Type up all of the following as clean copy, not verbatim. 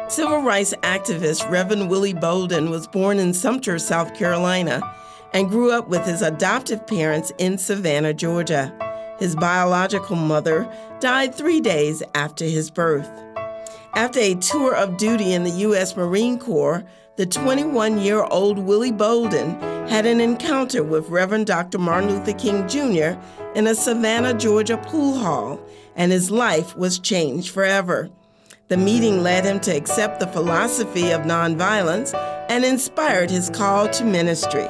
Civil rights activist Reverend Willie Bolden was born in Sumter, South Carolina, and grew up with his adoptive parents in Savannah, Georgia. His biological mother died 3 days after his birth. After a tour of duty in the U.S. Marine Corps, the 21-year-old Willie Bolden had an encounter with Reverend Dr. Martin Luther King Jr. in a Savannah, Georgia pool hall, and his life was changed forever. The meeting led him to accept the philosophy of nonviolence and inspired his call to ministry.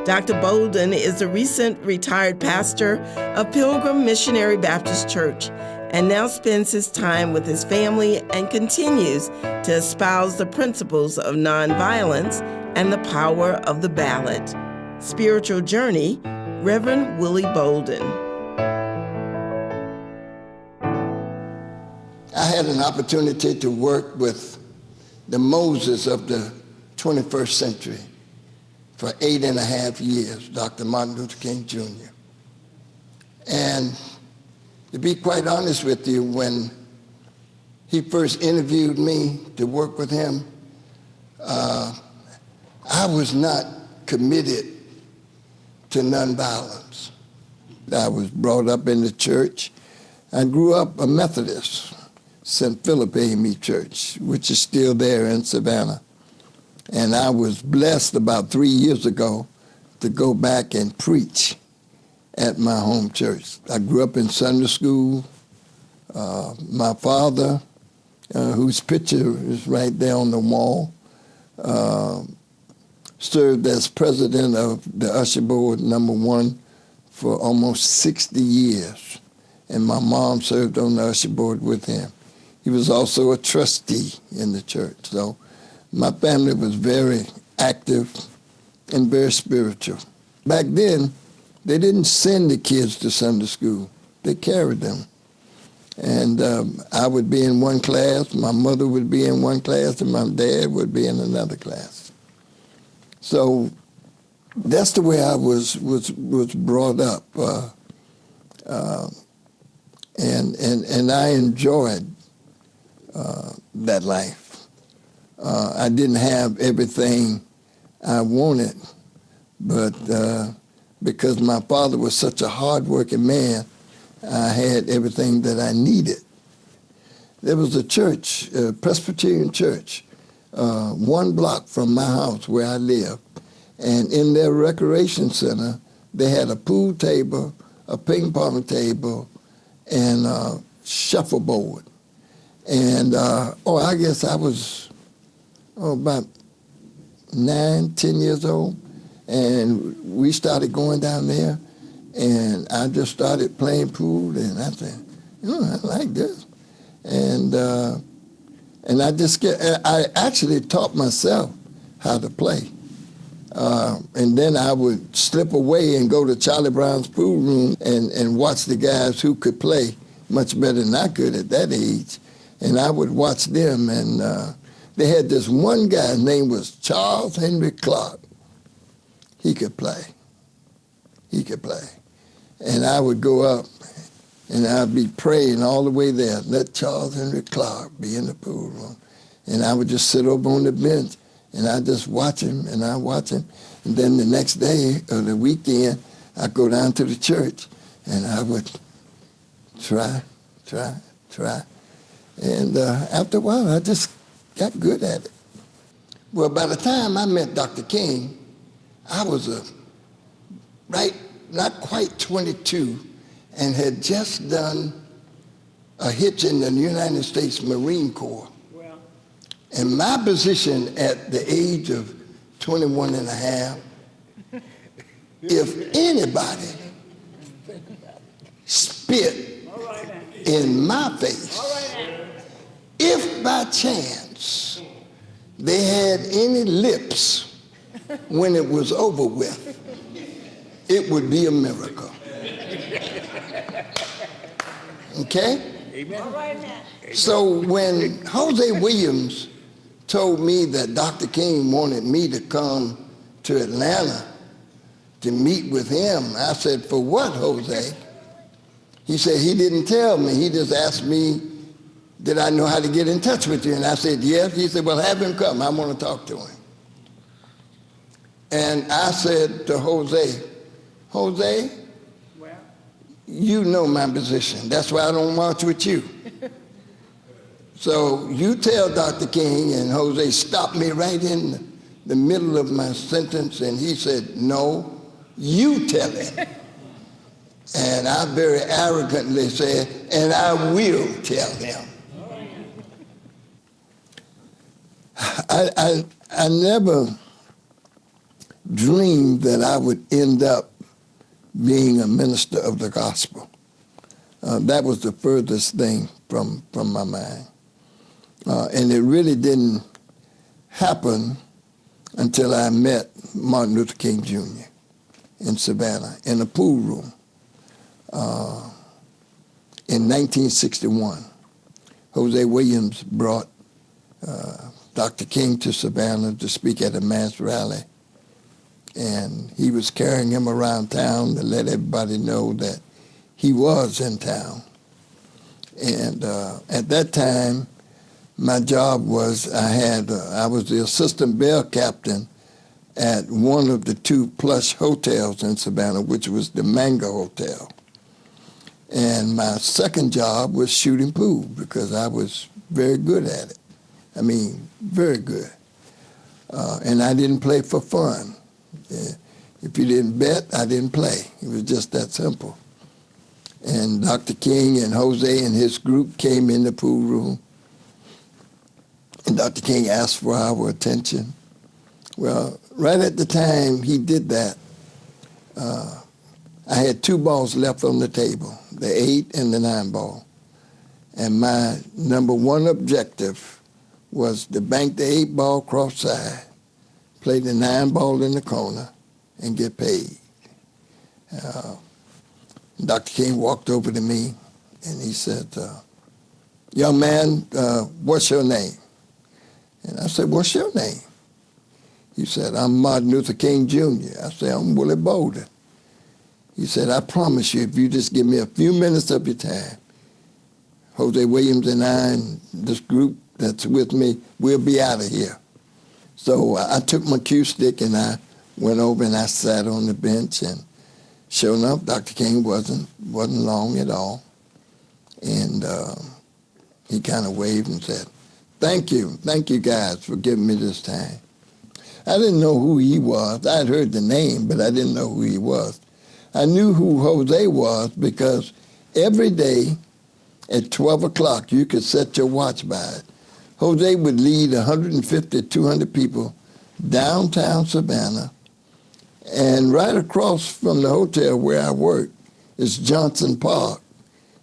Dr. Bolden is a recent retired pastor of Pilgrim Missionary Baptist Church and now spends his time with his family and continues to espouse the principles of nonviolence and the power of the ballot. Spiritual Journey, Reverend Willie Bolden. I had an opportunity to work with the Moses of the 21st century for 8.5 years, Dr. Martin Luther King Jr. And to be quite honest with you, when he first interviewed me to work with him, I was not committed to nonviolence. I was brought up in the church. I grew up a Methodist, St. Philip AME Church, which is still there in Savannah. And I was blessed about 3 years ago to go back and preach at my home church. I grew up in Sunday school. My father, whose picture is right there on the wall, served as president of the Usher Board #1 for almost 60 years. And my mom served on the Usher Board with him. He was also a trustee in the church. So my family was very active and very spiritual. Back then, they didn't send the kids to Sunday school. They carried them. And I would be in one class, my mother would be in one class, and my dad would be in another class. So that's the way I was brought up. And I enjoyed that life. I didn't have everything I wanted, but because my father was such a hard-working man, I had everything that I needed. There was a church, a Presbyterian church, 1 block from my house where I lived, and in their recreation center, they had a pool table, a ping pong table, and a shuffleboard. And, I guess I was about 9, 10 years old, and we started going down there, and I just started playing pool, and I said, I like this. And I actually taught myself how to play. And then I would slip away and go to Charlie Brown's pool room and watch the guys who could play much better than I could at that age. And I would watch them, and they had this one guy, his name was Charles Henry Clark. He could play. And I would go up, and I'd be praying all the way there, let Charles Henry Clark be in the pool room. And I would just sit over on the bench, and I'd just watch him, and I'd watch him. And then the next day, or the weekend, I'd go down to the church, and I would try. And after a while, I just got good at it. Well, by the time I met Dr. King, I was not quite 22, and had just done a hitch in the United States Marine Corps. Well. And my position at the age of 21 and a half, if anybody spit in my face, if by chance they had any lips when it was over with, it would be a miracle. Okay? Amen. So when Jose Williams told me that Dr. King wanted me to come to Atlanta to meet with him, I said, for what, Jose? He said he didn't tell me. He just asked me did I know how to get in touch with you? And I said, yes. He said, well, have him come. I want to talk to him. And I said to Jose, Jose, well, you know my position. That's why I don't march with you. So you tell Dr. King, and Jose stopped me right in the middle of my sentence, and he said, no, you tell him. And I very arrogantly said, and I will tell him. I never dreamed that I would end up being a minister of the gospel. That was the furthest thing from my mind. And it really didn't happen until I met Martin Luther King Jr. in Savannah in a pool room in 1961. Jose Williams brought Dr. King to Savannah to speak at a mass rally. And he was carrying him around town to let everybody know that he was in town. And at that time, my job was I was the assistant bell captain at one of the 2 plush hotels in Savannah, which was the Mango Hotel. And my second job was shooting pool because I was very good at it. I mean, very good. And I didn't play for fun. If you didn't bet, I didn't play. It was just that simple. And Dr. King and Jose and his group came in the pool room. And Dr. King asked for our attention. Well, right at the time he did that, I had 2 balls left on the table, the 8 and the 9 ball. And my number 1 objective was to bank the 8 ball cross side, play the 9 ball in the corner, and get paid. Dr. King walked over to me and he said, young man, what's your name? And I said, what's your name? He said, I'm Martin Luther King Jr. I said, I'm Willie Bolden. He said, I promise you, if you just give me a few minutes of your time, Jose Williams and I and this group that's with me, we'll be out of here. So I took my cue stick and I went over and I sat on the bench, and sure enough, Dr. King wasn't long at all. And he kind of waved and said, thank you guys for giving me this time. I didn't know who he was. I'd heard the name, but I didn't know who he was. I knew who Jose was because every day at 12 o'clock, you could set your watch by it. Jose would lead 150, 200 people downtown Savannah, and right across from the hotel where I worked is Johnson Park,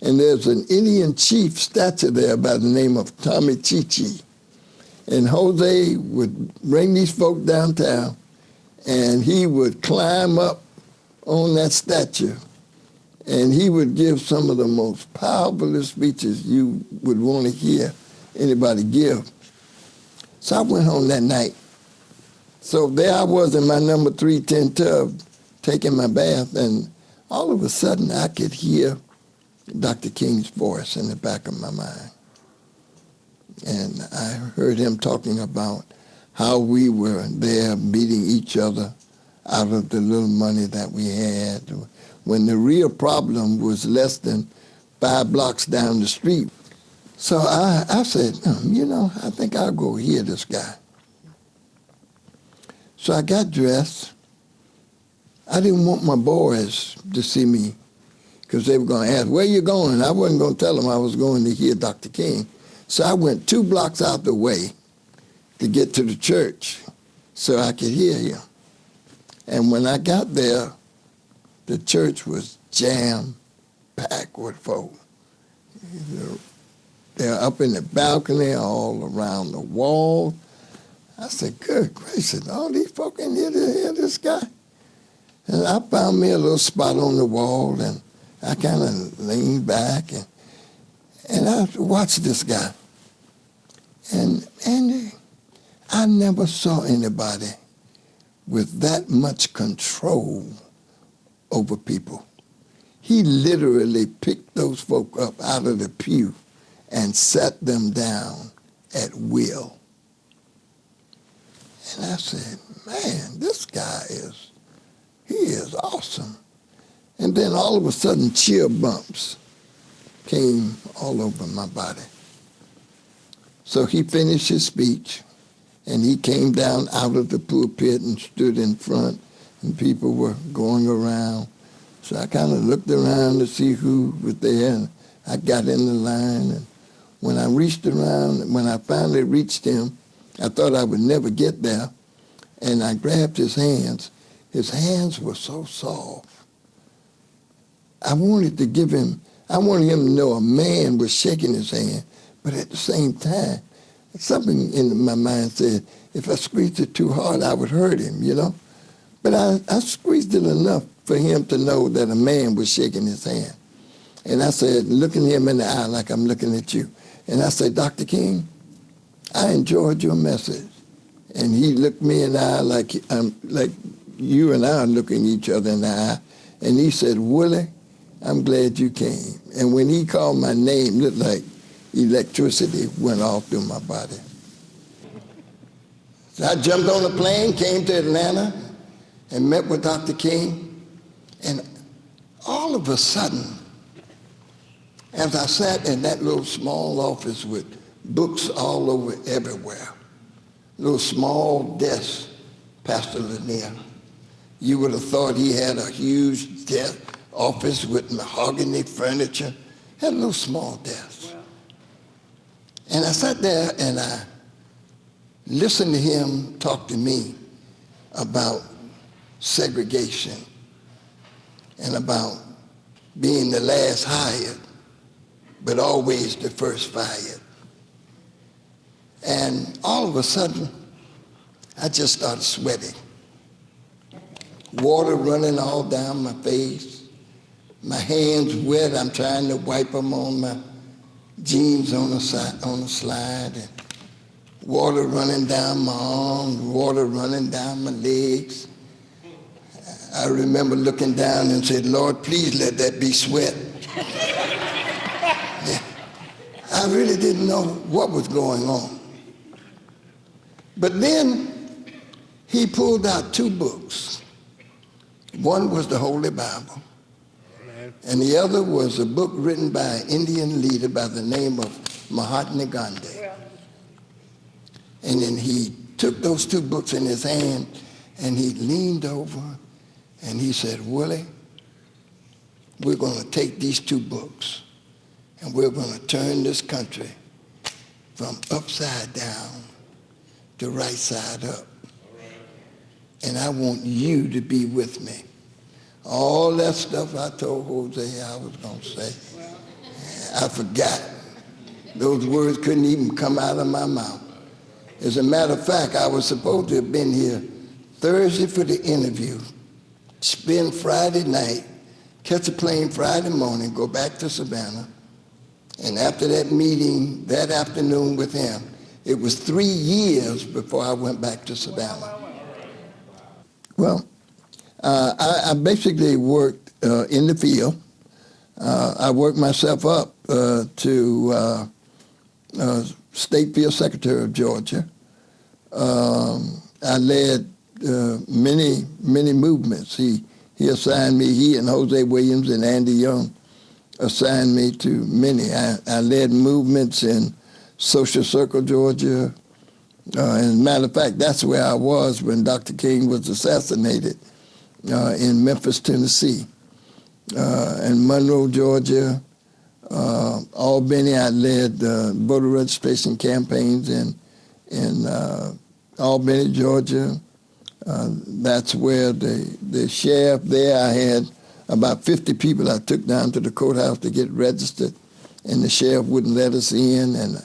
and there's an Indian chief statue there by the name of Tommy Chichi. And Jose would bring these folk downtown, and he would climb up on that statue, and he would give some of the most powerful speeches you would want to hear anybody give. So I went home that night. So there I was in my number 310 tub, taking my bath, and all of a sudden I could hear Dr. King's voice in the back of my mind. And I heard him talking about how we were there beating each other out of the little money that we had, when the real problem was less than 5 blocks down the street. So I said, I think I'll go hear this guy. So I got dressed. I didn't want my boys to see me because they were going to ask, where you going? I wasn't going to tell them I was going to hear Dr. King. So I went 2 blocks out the way to get to the church so I could hear him. And when I got there, the church was jam-packed with folk. They're up in the balcony, all around the wall. I said, good gracious, all these folk in here to hear this guy? And I found me a little spot on the wall, and I kind of leaned back, and I watched this guy. And I never saw anybody with that much control over people. He literally picked those folk up out of the pew and sat them down at will. And I said, man, this guy he is awesome. And then all of a sudden, chill bumps came all over my body. So he finished his speech, and he came down out of the pulpit and stood in front, and people were going around. So I kind of looked around to see who was there, and I got in the line. And when I finally reached him, I thought I would never get there, and I grabbed his hands. His hands were so soft. I wanted him to know a man was shaking his hand, but at the same time, something in my mind said, if I squeezed it too hard, I would hurt him, you know? But I squeezed it enough for him to know that a man was shaking his hand. And I said, looking him in the eye like I'm looking at you. And I said, Dr. King, I enjoyed your message. And he looked me in the eye like you and I are looking each other in the eye. And he said, Willie, I'm glad you came. And when he called my name, it looked like electricity went off through my body. So I jumped on a plane, came to Atlanta, and met with Dr. King. And all of a sudden, as I sat in that little small office with books all over everywhere, little small desk, Pastor Lanier, you would have thought he had a huge desk office with mahogany furniture, had a little small desk. And I sat there and I listened to him talk to me about segregation and about being the last hired, but always the first fired. And all of a sudden, I just started sweating. Water running all down my face. My hands wet. I'm trying to wipe them on my jeans on the slide. And water running down my arms, water running down my legs. I remember looking down and said, Lord, please let that be sweat. Yeah. I really didn't know what was going on. But then he pulled out two books. One was the Holy Bible, and the other was a book written by an Indian leader by the name of Mahatma Gandhi. And then he took those two books in his hand, and he leaned over, and he said, Willie, we're going to take these two books, and we're going to turn this country from upside down to right side up. And I want you to be with me. All that stuff I told Jose I was going to say, I forgot. Those words couldn't even come out of my mouth. As a matter of fact, I was supposed to have been here Thursday for the interview, spend Friday night, catch a plane Friday morning, go back to Savannah, and after that meeting that afternoon with him, it was 3 years before I went back to Savannah. Well, I basically worked in the field. I worked myself up to State Field Secretary of Georgia. I led many movements. He assigned me, he and Jose Williams and Andy Young assigned me to many. I led movements in Social Circle, Georgia. As a matter of fact, that's where I was when Dr. King was assassinated in Memphis, Tennessee. In Monroe, Georgia, Albany, I led voter registration campaigns in Albany, Georgia. That's where the sheriff there, I had about 50 people I took down to the courthouse to get registered, and the sheriff wouldn't let us in, and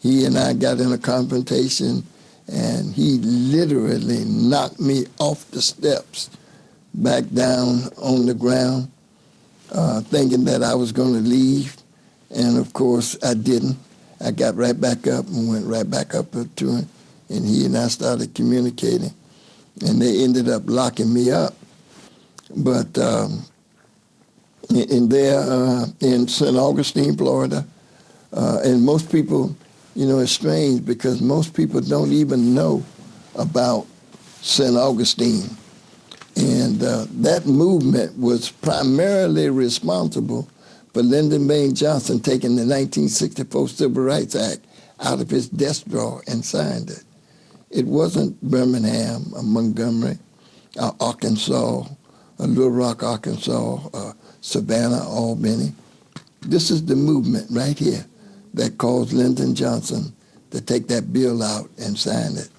he and I got in a confrontation, and he literally knocked me off the steps back down on the ground, thinking that I was going to leave. And of course, I didn't. I got right back up and went right back up to him, and he and I started communicating, and they ended up locking me up. But in St. Augustine, Florida, And most people, it's strange because most people don't even know about St. Augustine. And that movement was primarily responsible for Lyndon Baines Johnson taking the 1964 Civil Rights Act out of his desk drawer and signed it. It wasn't Birmingham or Montgomery or Arkansas or Little Rock, Arkansas, Savannah, Albany. This is the movement right here that caused Lyndon Johnson to take that bill out and sign it.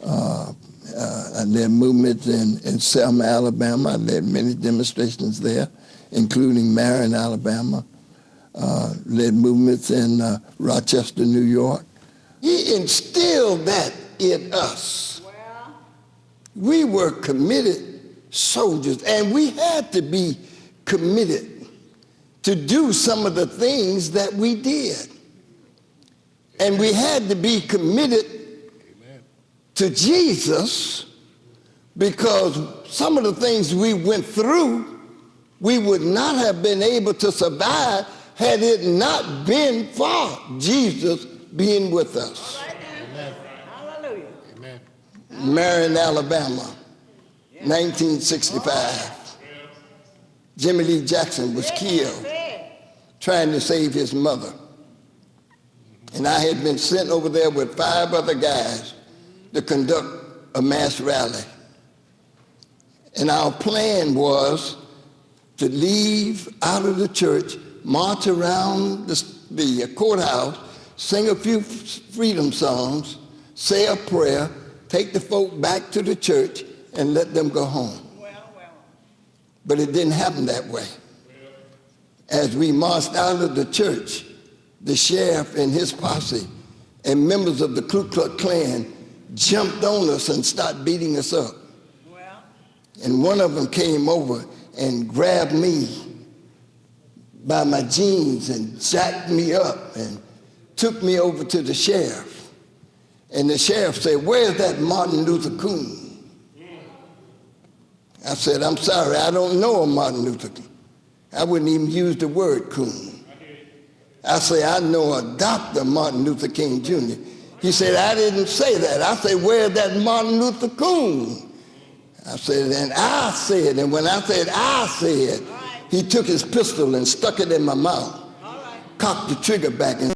I led movements in Selma, Alabama. I led many demonstrations there, including Marion, Alabama. Led movements in Rochester, New York. He instilled that in us. We were committed soldiers, and we had to be committed to do some of the things that we did. And we had to be committed to Jesus, because some of the things we went through, we would not have been able to survive had it not been for Jesus being with us. All right, amen. Hallelujah. Amen. Marion, Alabama, 1965. Jimmy Lee Jackson was killed trying to save his mother. And I had been sent over there with 5 other guys to conduct a mass rally. And our plan was to leave out of the church, march around the courthouse, sing a few freedom songs, say a prayer, take the folk back to the church, and let them go home. But it didn't happen that way. As we marched out of the church, the sheriff and his posse and members of the Ku Klux Klan jumped on us and started beating us up. And one of them came over and grabbed me by my jeans and jacked me up and took me over to the sheriff. And the sheriff said, "Where's that Martin Luther King?" I said, "I'm sorry, I don't know a Martin Luther King." I wouldn't even use the word coon. I say, "I know a Dr. Martin Luther King Jr." He said, "I didn't say that." I said, "Where's that Martin Luther King?" I said, and I said, and when I said I said, he took his pistol and stuck it in my mouth, cocked the trigger back and